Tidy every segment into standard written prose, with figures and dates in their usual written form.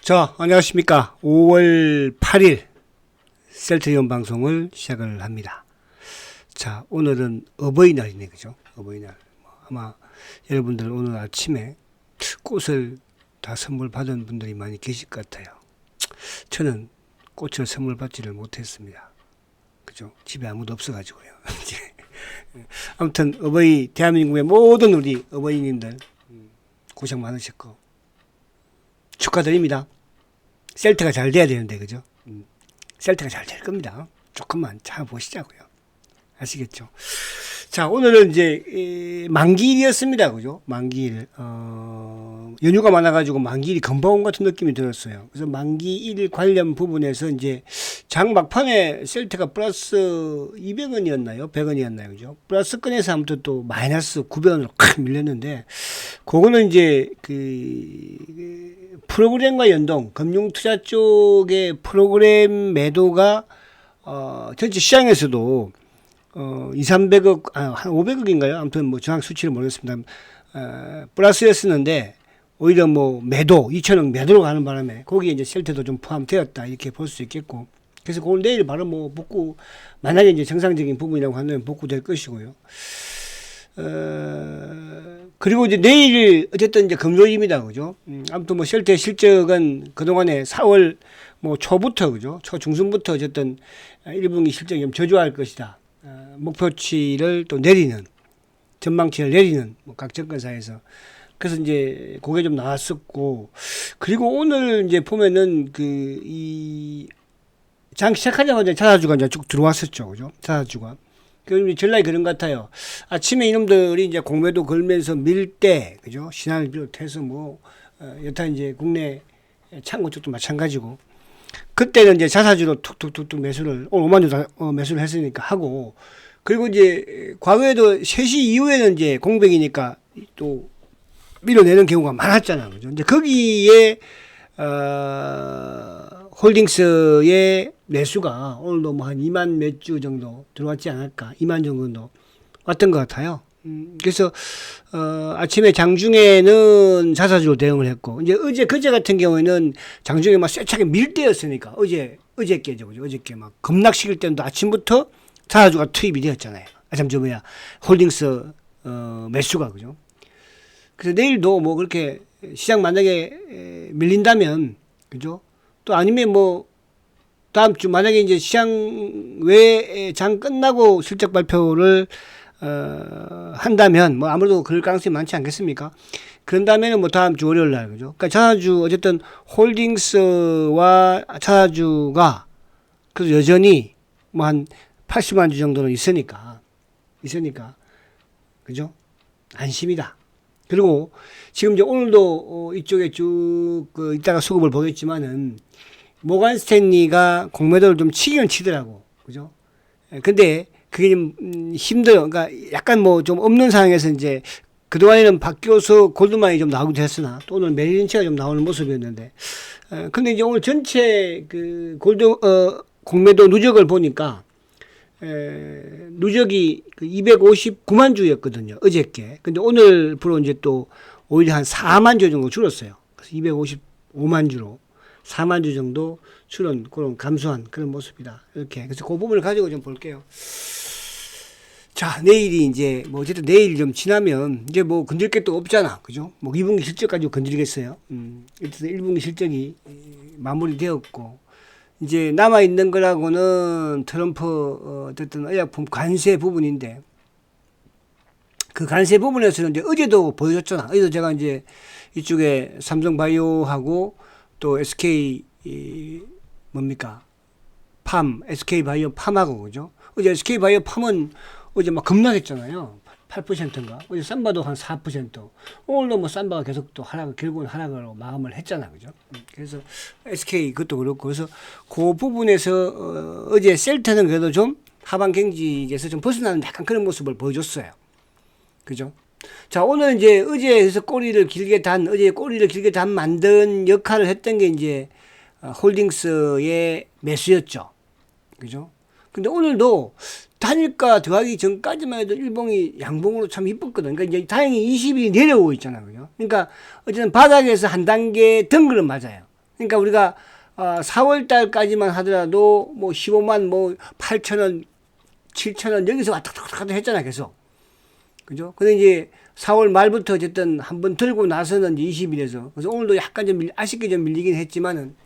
자, 안녕하십니까. 5월 8일 셀트리온 방송을 시작을 합니다. 자, 오늘은 어버이날이네, 그죠? 어버이날. 아마 여러분들 오늘 아침에 꽃을 다 선물 받은 분들이 많이 계실 것 같아요. 저는 꽃을 선물 받지를 못했습니다. 그죠? 집에 아무도 없어가지고요. 아무튼 대한민국의 모든 우리 어버이님들 고생 많으셨고 축하드립니다. 셀트가 잘 돼야 되는데, 그죠? 셀트가 잘 될 겁니다. 조금만 참아보시자고요. 아시겠죠? 자, 오늘은 이제 만기일이었습니다. 그죠? 만기일. 연휴가 많아가지고 만기일이 금방 온 같은 느낌이 들었어요. 그래서 만기일 관련 부분에서 이제 장 막판에 셀트가 플러스 200원이었나요? 100원이었나요? 그죠? 플러스 건에서 아무튼 또 마이너스 900원으로 콱 밀렸는데, 그거는 이제 프로그램과 연동, 금융투자 쪽의 프로그램 매도가 전체 시장에서도 2, 300억, 한 500억인가요? 아무튼 뭐 정확 수치를 모르겠습니다. 플러스였었는데, 오히려 뭐 매도, 2천억 매도로 가는 바람에, 거기에 이제 셀트도 좀 포함되었다. 이렇게 볼 수 있겠고. 그래서 그걸 내일 바로 뭐 복구, 만약에 이제 정상적인 부분이라고 한다면 복구될 것이고요. 그리고 이제 내일, 어쨌든 이제 금요일입니다. 그죠? 아무튼 뭐 셀트의 실적은 그동안에 4월 뭐 초부터, 그죠? 초 중순부터 어쨌든 1분기 실적이 좀 저조할 것이다. 목표치를 또 내리는, 전망치를 내리는, 뭐 각 증권사에서. 그래서 이제 그게 좀 나왔었고, 그리고 오늘 이제 보면은 장 시작하자마자 자사주가 이제 쭉 들어왔었죠. 그죠? 자사주가. 그 전략이 그런 것 같아요. 아침에 이놈들이 이제 공매도 걸면서 밀 때, 그죠? 신한을 비롯해서 뭐, 여타 이제 국내 창고 쪽도 마찬가지고, 그때는 이제 자사주로 툭툭툭툭 매수를, 오늘 5만 주 매수를 했으니까 하고, 그리고 이제 과거에도 3시 이후에는 이제 공백이니까 또 밀어내는 경우가 많았잖아요. 그죠? 이제 거기에, 홀딩스의 매수가 오늘도 뭐 한 2만 몇 주 정도 들어왔지 않을까. 2만 정도 왔던 것 같아요. 그래서, 아침에 장중에는 자사주로 대응을 했고, 이제 그제 같은 경우에는 장중에 막 쇠차게 밀 때였으니까, 어저께죠. 그죠? 어저께 막 급락시킬 때도 아침부터 자사주가 투입이 되었잖아요. 홀딩스, 매수가, 그죠? 그래서 내일도 뭐 그렇게 시장 만약에 밀린다면, 그죠? 또 아니면 뭐 다음 주 만약에 이제 시장 외에 장 끝나고 실적 발표를 한다면 뭐 아무래도 그럴 가능성이 많지 않겠습니까? 그런다면은 뭐 다음 주 월요일 날, 그죠? 그러니까 자사주 어쨌든 홀딩스와 자사주가 그래서 여전히 뭐 한 80만 주 정도는 있으니까 그죠? 안심이다. 그리고 지금 이제 오늘도 이쪽에 쭉 이따가 수급을 보겠지만은 모간 스탠리가 공매도를 좀 치기는 치더라고. 그죠? 근데 그게 좀 힘들어. 그러니까 약간 뭐 좀 없는 상황에서 이제 그동안에는 바뀌어서 골드만이 좀 나오기도 했으나 또 오늘 메릴린치가 좀 나오는 모습이었는데 근데 이제 오늘 전체 공매도 누적을 보니까 누적이 259만 주였거든요. 어저께. 근데 오늘부로 이제 또 오히려 한 4만 주 정도 줄었어요. 그래서 255만 주로 4만 주 정도 줄은 그런 감소한 그런 모습이다. 이렇게. 그래서 그 부분을 가지고 좀 볼게요. 자, 내일이 이제 뭐 어쨌든 내일 좀 지나면 이제 뭐 건들 게 또 없잖아. 그죠? 뭐 2분기 실적 가지고 건드리겠어요. 일단 1분기 실적이 마무리되었고 이제 남아있는 거라고는 트럼프, 어쨌든 의약품 관세 부분인데, 그 관세 부분에서는 이제 어제도 보여줬잖아. 어제도 제가 이제 이쪽에 삼성바이오하고 또 SK, SK 바이오 팜하고, 그죠? 어제 SK 바이오 팜은 어제 막 급락했잖아요. 8%인가? 어제 삼바도 한 4%. 오늘도 뭐 삼바가 계속 또 결국은 하락으로 마감을 했잖아. 그죠? 그래서 SK 그것도 그렇고. 그래서 그 부분에서 어제 셀트는 그래도 좀 하방 경직에서 좀 벗어나는 약간 그런 모습을 보여줬어요. 그죠? 자, 오늘 이제 어제 꼬리를 길게 단 만든 역할을 했던 게 이제 홀딩스의 매수였죠. 그죠? 근데 오늘도 단일가 들어가기 전까지만 해도 일봉이 양봉으로 참 이뻤거든. 그러니까 이제 다행히 20일이 내려오고 있잖아요. 그죠? 그러니까 어쨌든 바닥에서 한 단계 든 거는 맞아요. 그러니까 우리가 4월 달까지만 하더라도 뭐 15만 뭐 8천원, 7천원 여기서 왔다 갔다 했잖아, 계속. 그죠? 근데 이제 4월 말부터 어쨌든 한번 들고 나서는 이제 20일에서. 그래서 오늘도 약간 좀 아쉽게 좀 밀리긴 했지만은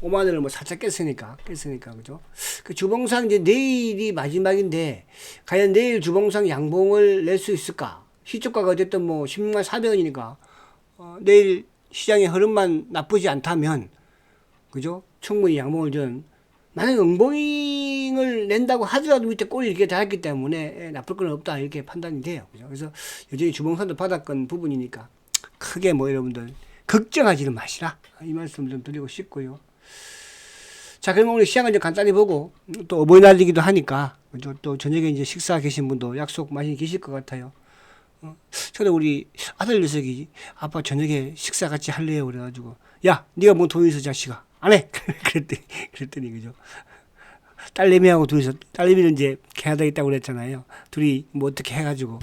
5만 원을 뭐 살짝 깼으니까. 그죠? 그 주봉상 이제 내일이 마지막인데, 과연 내일 주봉상 양봉을 낼 수 있을까? 시초가가 어쨌든 뭐 16만 400원이니까, 내일 시장의 흐름만 나쁘지 않다면, 그죠? 충분히 양봉을 전, 만약에 응봉을 낸다고 하더라도 밑에 꼴이 이렇게 달았기 때문에 나쁠 건 없다, 이렇게 판단이 돼요. 그죠? 그래서 여전히 주봉선도 바닥권 부분이니까, 크게 뭐 여러분들, 걱정하지는 마시라. 이 말씀 좀 드리고 싶고요. 자, 그럼 오늘 시장을 좀 간단히 보고, 또 어버이날이기도 하니까, 그죠? 또 저녁에 이제 식사 계신 분도 약속 많이 계실 것 같아요. 저도 우리 아들 녀석이 아빠 저녁에 식사 같이 할래요. 그래가지고, 야, 네가 뭐 돈 있어, 자식아. 안 해. 그랬더니, 그죠? 딸내미하고 둘이서, 딸내미는 이제 캐나다에 있다고 그랬잖아요. 둘이 뭐 어떻게 해가지고,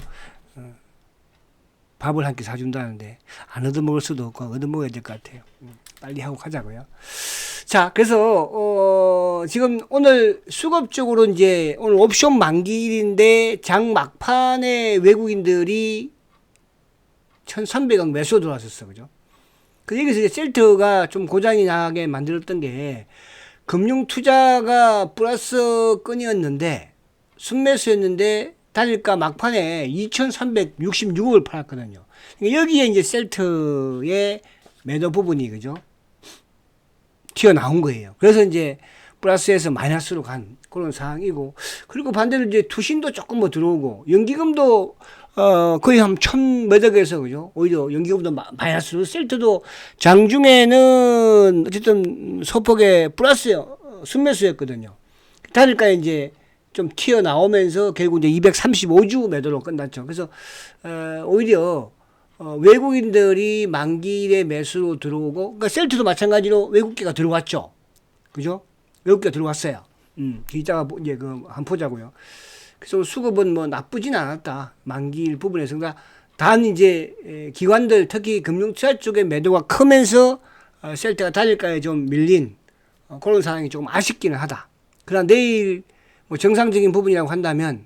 밥을 한 끼 사준다는데, 안 얻어먹을 수도 없고, 얻어먹어야 될 것 같아요. 빨리 하고 가자고요. 자, 그래서 지금 오늘 수급적으로 이제 오늘 옵션 만기일인데 장 막판에 외국인들이 1,300억 매수 들어왔었어, 그죠? 그 여기서 이제 셀트가 좀 고장이 나게 만들었던 게 금융 투자가 플러스 건이었는데 순매수였는데 단일가 막판에 2,366억을 팔았거든요. 그러니까 여기에 이제 셀트의 매도 부분이, 그죠? 튀어나온 거예요. 그래서 이제 플러스에서 마이너스로 간 그런 상황이고, 그리고 반대로 이제 투신도 조금 뭐 들어오고, 연기금도 거의 한 1,000몇억에서, 그죠? 오히려 연기금도 마이너스로, 셀트도 장중에는 어쨌든 소폭의 플러스 순매수였거든요. 단일가에 이제 좀 튀어나오면서 결국 이제 235주 매도로 끝났죠. 그래서 오히려 외국인들이 만기일에 매수로 들어오고, 그러니까 셀트도 마찬가지로 외국계가 들어왔죠. 그죠? 외국계가 들어왔어요. 이따가 이제 한 보자고요. 그래서 수급은 뭐 나쁘진 않았다. 만기일 부분에서. 그러니까 단 이제 기관들, 특히 금융투자 쪽의 매도가 크면서 셀트가 단일가에 좀 밀린 그런 상황이 조금 아쉽기는 하다. 그러나 내일 뭐 정상적인 부분이라고 한다면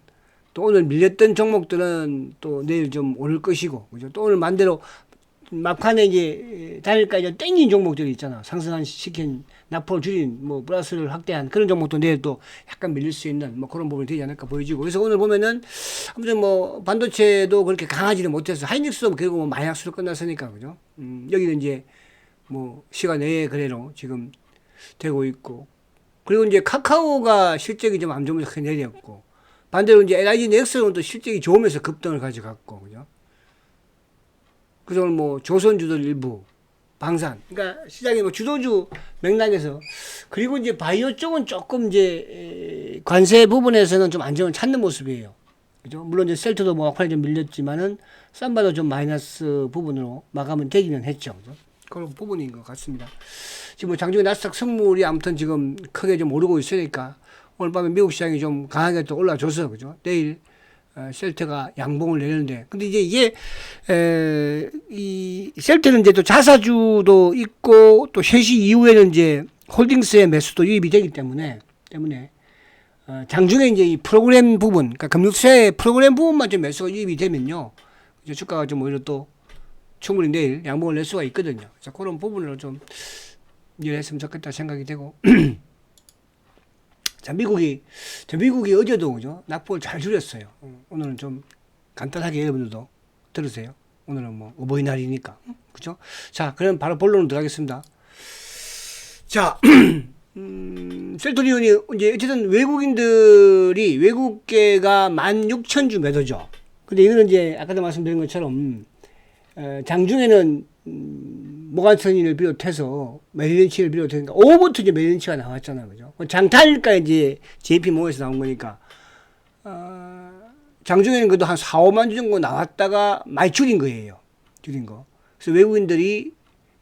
또 오늘 밀렸던 종목들은 또 내일 좀 오를 것이고, 그죠? 또 오늘 만대로 막판에 이제 단일가 이제 땡긴 종목들이 있잖아. 상승한 시킨, 낙폭을 줄인, 뭐 플러스를 확대한 그런 종목도 내일 또 약간 밀릴 수 있는 뭐 그런 부분이 되지 않을까 보여지고. 그래서 오늘 보면은 아무튼 뭐 반도체도 그렇게 강하지는 못해서 하이닉스도 결국 뭐 마이너스로 끝났으니까, 그죠? 여기는 이제 뭐 시간 내에 거래로 지금 되고 있고, 그리고 이제 카카오가 실적이 좀 안 좋으면서 크게 내렸고, 반대로 이제 LIG 넥슨은 또 실적이 좋으면서 급등을 가져갔고, 그죠? 그래서 오늘 뭐 조선주들 일부, 방산, 그러니까 시장의 뭐 주도주 맥락에서, 그리고 이제 바이오 쪽은 조금 이제 관세 부분에서는 좀 안정을 찾는 모습이에요. 그죠? 물론 이제 셀트도 뭐 막판에 좀 밀렸지만은 쌈바도 좀 마이너스 부분으로 마감은 되기는 했죠. 그죠? 그런 부분인 것 같습니다. 지금 뭐 장중에 나스닥 선물이 아무튼 지금 크게 좀 오르고 있으니까 오늘 밤에 미국 시장이 좀 강하게 또 올라줘서, 그죠? 내일 셀트가 양봉을 내는데, 근데 이제 이게 이 셀트는 이제 또 자사주도 있고 또 3시 이후에는 이제 홀딩스의 매수도 유입이 되기 때문에 장중에 이제 이 프로그램 부분, 그러니까 금융투자의 프로그램 부분만 좀 매수가 유입이 되면요, 그죠? 주가가 좀 오히려 또 충분히 내일 양봉을 낼 수가 있거든요. 그래서 그런 부분으로 좀 이해했으면 좋겠다 생각이 되고. 자, 미국이 어제도, 그죠? 낙폭을 잘 줄였어요. 오늘은 좀 간단하게 여러분들도 들으세요. 오늘은 뭐 어버이날이니까. 그죠? 자, 그럼 바로 본론으로 들어가겠습니다. 자, 셀토리온이 이제 어쨌든 외국계가 16,000주 매도죠. 근데 이거는 이제 아까도 말씀드린 것처럼 장중에는 모간선이를 비롯해서 메릴린치를 비롯해서, 그러니까 5부터 이제 메릴린치가 나왔잖아요. 그죠? 장타일까 이제 JP모에서 나온 거니까, 장중에는 그래도 한 4, 5만 주 정도 나왔다가 많이 줄인 거예요. 줄인 거. 그래서 외국인들이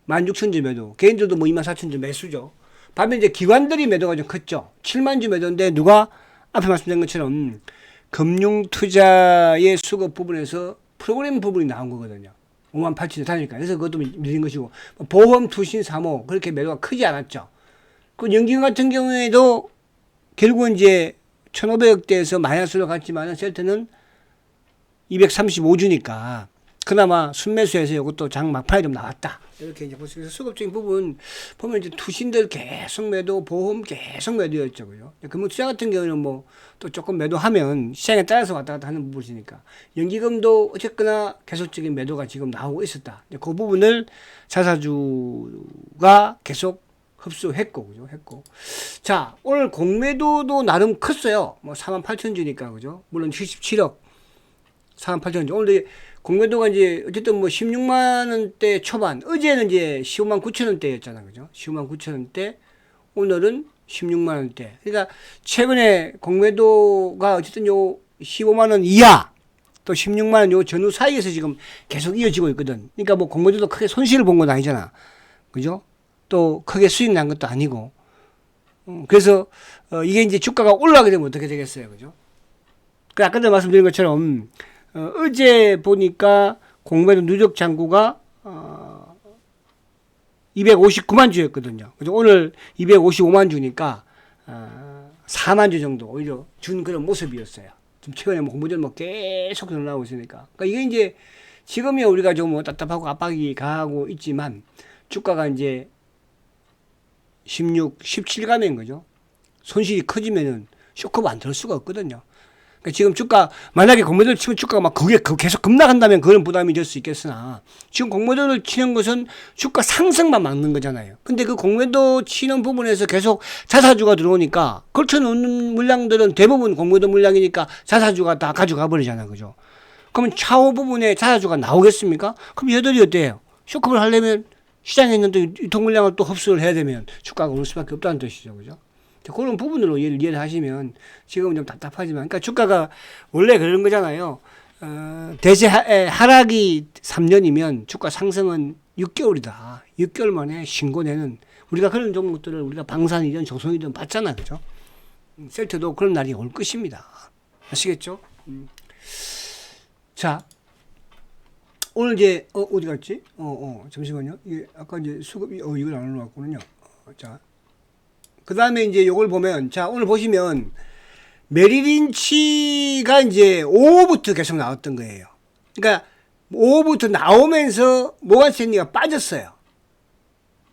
16,000주 매도, 개인들도 뭐 24,000주 매수죠. 반면 이제 기관들이 매도가 좀 컸죠. 7만 주 매도인데 누가 앞에 말씀드린 것처럼 금융투자의 수급 부분에서 프로그램 부분이 나온 거거든요. 5만 8천에 다니까. 그래서 그것도 밀린 것이고, 보험, 투신, 사모, 그렇게 매도가 크지 않았죠. 그 연기금 같은 경우에도 결국은 이제 1,500억대에서 마이너스로 갔지만은 셀트는 235주니까 그나마 순매수해서 이것도 장 막판에 좀 나왔다. 이렇게 이제 보시면서 수급적인 부분 보면 이제 투신들 계속 매도, 보험 계속 매도였죠. 그죠? 금융투자 같은 경우는 뭐 또 조금 매도하면 시장에 따라서 왔다 갔다 하는 부분이니까 연기금도 어쨌거나 계속적인 매도가 지금 나오고 있었다. 그 부분을 자사주가 계속 흡수했고, 그죠? 했고. 자, 오늘 공매도도 나름 컸어요. 뭐 48,000주니까, 그죠? 물론 77억. 48,000주. 오늘 공매도가 이제 어쨌든 뭐 16만원대 초반. 어제는 이제 15만 9천원대였잖아. 그죠? 15만 9천원대. 오늘은 16만원대. 그러니까 최근에 공매도가 어쨌든 요 15만원 이하 또 16만원 요 전후 사이에서 지금 계속 이어지고 있거든. 그러니까 뭐 공매도도 크게 손실을 본 건 아니잖아. 그죠? 또 크게 수익 난 것도 아니고. 그래서 이게 이제 주가가 올라가게 되면 어떻게 되겠어요. 그죠? 그 아까도 말씀드린 것처럼 어제 보니까 공매도 누적 잔고가 259만 주였거든요. 그죠? 오늘 255만 주니까 4만 주 정도 오히려 준 그런 모습이었어요. 좀 최근에 뭐 공매도 뭐 계속 늘어나고 있으니까. 그러니까 이게 이제 지금이야 우리가 좀 뭐 답답하고 압박이 가하고 있지만 주가가 이제 16, 17감인 거죠. 손실이 커지면은 쇼크가 안 들 수가 없거든요. 그러니까 지금 주가, 만약에 공매도를 치면 주가가 막 그게 계속 급락한다면 그런 부담이 될 수 있겠으나, 지금 공매도를 치는 것은 주가 상승만 막는 거잖아요. 근데 그 공매도 치는 부분에서 계속 자사주가 들어오니까, 걸쳐놓는 물량들은 대부분 공매도 물량이니까 자사주가 다 가져가 버리잖아요. 그죠? 그러면 차후 부분에 자사주가 나오겠습니까? 그럼 얘들이 어때요? 쇼크를 하려면 시장에 있는 또 유통 물량을 또 흡수를 해야 되면 주가가 오를 수밖에 없다는 뜻이죠. 그죠? 그런 부분으로 이해를 하시면 지금은 좀 답답하지만, 그러니까 주가가 원래 그런 거잖아요. 대세 하락이 3년이면 주가 상승은 6개월이다. 6개월 만에 신고내는, 우리가 그런 종목들을 우리가 방산이든 조선이든 봤잖아. 그죠? 셀트도 그런 날이 올 것입니다. 아시겠죠? 자, 오늘 이제, 어디 갔지? 잠시만요. 이게 아까 이제 수급이, 이걸 안 올라왔군요. 자. 그 다음에 이제 요걸 보면, 자, 오늘 보시면, 메리린치가 이제 5호부터 계속 나왔던 거예요. 그러니까, 5호부터 나오면서 모간스탠리가 빠졌어요.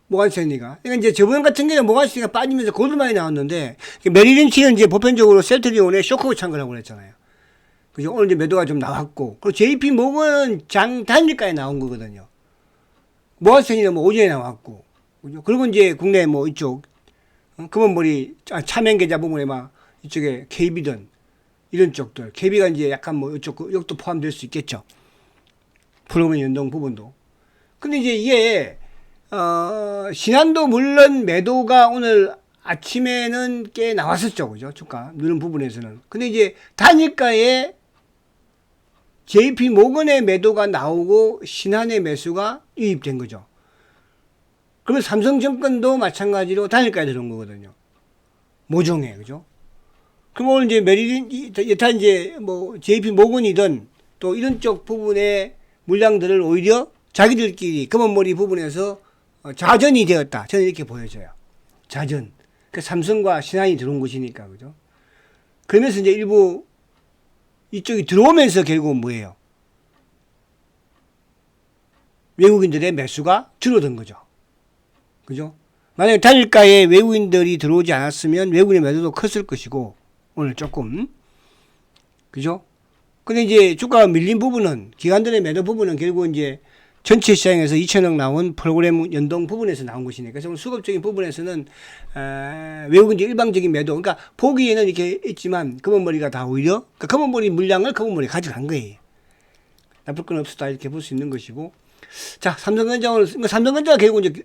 모간스탠리가. 그러니까 이제 저번 같은 경우에 모간스탠리가 빠지면서 고들만이 나왔는데, 메리린치는 이제 보편적으로 셀트리온에 쇼크가 찬 거라고 그랬잖아요. 그죠? 오늘 이제 매도가 좀 나왔고, 그리고 JP 모건은 장 단일가에 나온 거거든요. 모간스탠리는 뭐 오전에 나왔고, 그죠? 그리고 이제 국내 뭐 이쪽, 금은머리 차명 계좌 부분에 막 이쪽에 KB든 이런 쪽들, KB가 이제 약간 뭐 이쪽 여기도 포함될 수 있겠죠. 프로그램 연동 부분도. 근데 이제 이게 신한도 물론 매도가 오늘 아침에는 꽤 나왔었죠, 그죠? 주가 누른 부분에서는. 근데 이제 단일가에 JP 모건의 매도가 나오고 신한의 매수가 유입된 거죠. 그러면 삼성증권도 마찬가지로 단일가에 들어온 거거든요. 모종에, 그죠? 그럼 오늘 이제 메리린, 여타 이제 뭐 JP 모건이든 또 이런 쪽 부분의 물량들을 오히려 자기들끼리 금은머리 부분에서 자전이 되었다. 저는 이렇게 보여져요. 자전. 그 삼성과 신한이 들어온 것이니까, 그죠? 그러면서 이제 일부 이쪽이 들어오면서 결국은 뭐예요? 외국인들의 매수가 줄어든 거죠. 그죠? 만약에 단일가에 외국인들이 들어오지 않았으면 외국인의 매도도 컸을 것이고, 오늘 조금. 그죠? 근데 이제 주가가 밀린 부분은, 기관들의 매도 부분은 결국 이제 전체 시장에서 2천억 나온 프로그램 연동 부분에서 나온 것이니까. 그래서 수급적인 부분에서는, 외국인들 일방적인 매도. 그러니까 보기에는 이렇게 있지만, 검은머리가 다 오히려, 그러니까 검은머리 물량을 검은머리 가져간 거예요. 나쁠 건 없었다. 이렇게 볼 수 있는 것이고. 자, 삼성전자 오늘, 삼성전자가 결국 이제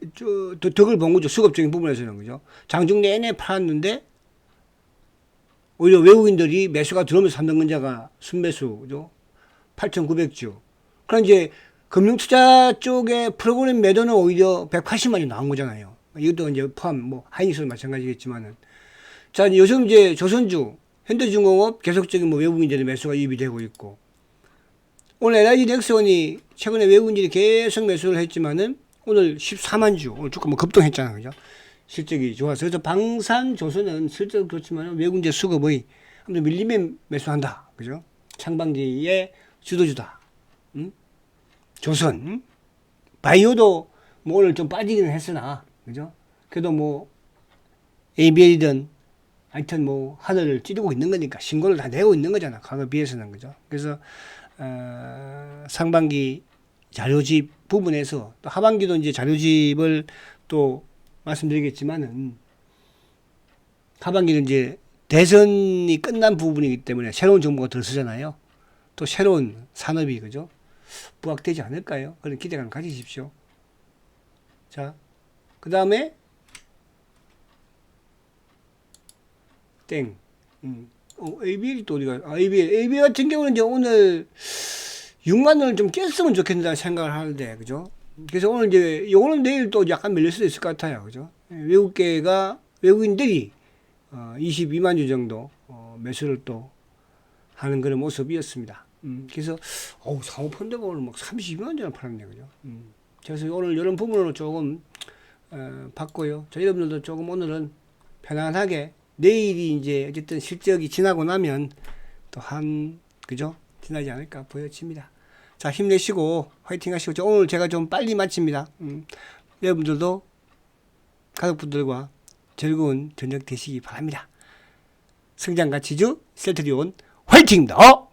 덕을 본 거죠. 수급적인 부분에서는. 그죠? 장중 내내 팔았는데, 오히려 외국인들이 매수가 들어오면서 삼성전자가 순매수, 그죠? 8,900주. 그럼 이제 금융투자 쪽에 프로그램 매도는 오히려 180만이 나온 거잖아요. 이것도 이제 포함, 뭐, 하이닉스도 마찬가지겠지만은. 자, 요즘 이제 조선주, 현대중공업 계속적인 뭐 외국인들의 매수가 유입이 되고 있고. 오늘 LIG 넥스원이 최근에 외국인들이 계속 매수를 했지만은 오늘 14만 주, 오늘 조금 뭐 급등했잖아, 그죠? 실적이 좋아서. 그래서 방산조선은 실적 좋지만 외국인들 수급의 아무튼 밀림에 매수한다, 그죠? 상반기에 주도주다. 조선, 바이오도 뭐 오늘 좀 빠지기는 했으나, 그죠? 그래도 뭐 ABL이든 하여튼 뭐 하늘을 찌르고 있는 거니까 신고를 다 내고 있는 거잖아, 과거에 비해서는, 그죠? 그래서 상반기 자료집 부분에서 또 하반기도 이제 자료집을 또 말씀드리겠지만은 하반기는 이제 대선이 끝난 부분이기 때문에 새로운 정부가 들어서잖아요. 또 새로운 산업이 그죠? 부각되지 않을까요? 그런 기대감 가지십시오. 자, 그 다음에 땡. ABL이 또 어디가? ABL 같은 경우는 이제 오늘 6만 원을 좀 깼으면 좋겠다는 생각을 하는데, 그죠? 그래서 오늘 이제, 요거는 내일 또 약간 밀릴 수도 있을 것 같아요. 그죠? 외국인들이, 22만 주 정도, 매수를 또 하는 그런 모습이었습니다. 그래서, 사모펀드가 오늘 막 32만 주나 팔았네. 그죠? 그래서 오늘 이런 부분으로 조금, 봤고요. 저희 여러분들도 조금 오늘은 편안하게, 내일이 이제 어쨌든 실적이 지나고 나면 또 그죠? 지나지 않을까 보여집니다. 자, 힘내시고 화이팅 하시고 오늘 제가 좀 빨리 마칩니다. 여러분들도 가족분들과 즐거운 저녁 되시기 바랍니다. 성장가치주 셀트리온 화이팅입니다.